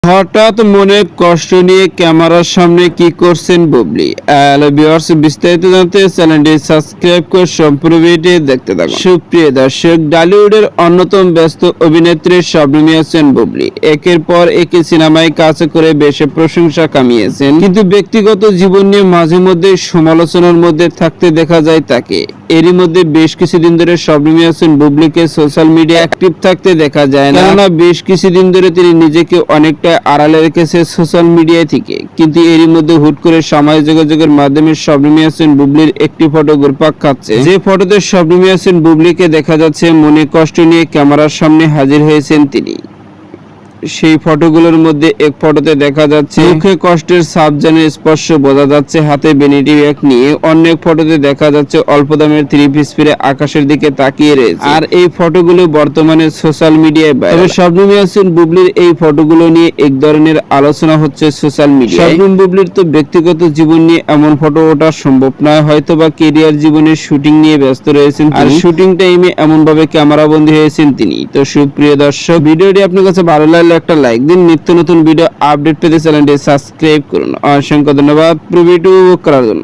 হঠাৎ মনে কষ্ট নিয়ে ক্যামেরার সামনে কি করছেন বুবলি। হ্যালো ভিউয়ার্স, বিস্তারিত জানতে চ্যানেলটি সাবস্ক্রাইব করে সম্পূর্ণ ভিডিওটি দেখতে থাকুন। সুপ্রিয় দর্শক, টলিউডের অন্যতম ব্যস্ত অভিনেত্রী শবনম হোসেন বুবলি একের পর এক সিনেমায় কাজ করে বেশ প্রশংসা কামিয়েছেন, কিন্তু ব্যক্তিগত জীবন নিয়ে মাঝে মধ্যে সমালোচনার মধ্যে থাকতে দেখা যায় তাকে। এরই মধ্যে বেশ কিছুদিন ধরে শবনম হোসেন বুবলিকে সোশ্যাল মিডিয়া অ্যাক্টিভ থাকতে দেখা যায় না, কেননা বেশ কিছুদিন ধরে তিনি নিজেকে অনেকটা আড়ালে রেখেছে সোশ্যাল মিডিয়া থেকে। কিন্তু এরই মধ্যে হুট করে সামাজিক যোগাযোগের মাধ্যমে শবনম হোসেন বুবলির একটি ফটো ঘুরপাক খাচ্ছে, যে ফটোতে শবনম হোসেন বুবলিকে দেখা যাচ্ছে মনে কষ্ট নিয়ে ক্যামেরার সামনে হাজির হয়েছেন তিনি। সেই ফটোগুলোর মধ্যে এক ফটোতে দেখা যাচ্ছে মুখে কষ্টের ছাপ যেন স্পর্শ বোঝা যাচ্ছে, হাতে ভ্যানিটি ব্যাগ নিয়ে। অন্য এক ফটোতে দেখা যাচ্ছে অল্প দামের থ্রি পিস পরে আকাশের দিকে তাকিয়ে রয়েছে। আর এই ফটোগুলো বর্তমানে সোশ্যাল মিডিয়ায় ভাইরাল। তবে শবনম হোসেন বুবলির এই ফটোগুলো নিয়ে এক ধরনের আলোচনা হচ্ছে সোশ্যাল মিডিয়ায়। শবনম বুবলির তো ব্যক্তিগত জীবন নিয়ে এমন ফটো ওঠা সম্ভব নয়, হয়তো বা কেরিয়ার জীবনের শুটিং নিয়ে ব্যস্ত রয়েছেন, আর শুটিং টাইমে এমন ভাবে ক্যামেরা বন্দী হয়েছেন তিনি। তো সুপ্রিয় দর্শক, ভিডিওটি আপনার কাছে ভালো লাগলে একটা লাইক দিন। নিত্য নতুন ভিডিও আপডেট পেতে চ্যানেলটি সাবস্ক্রাইব করুন। অসংখ্য ধন্যবাদ ভিডিও করার জন্য।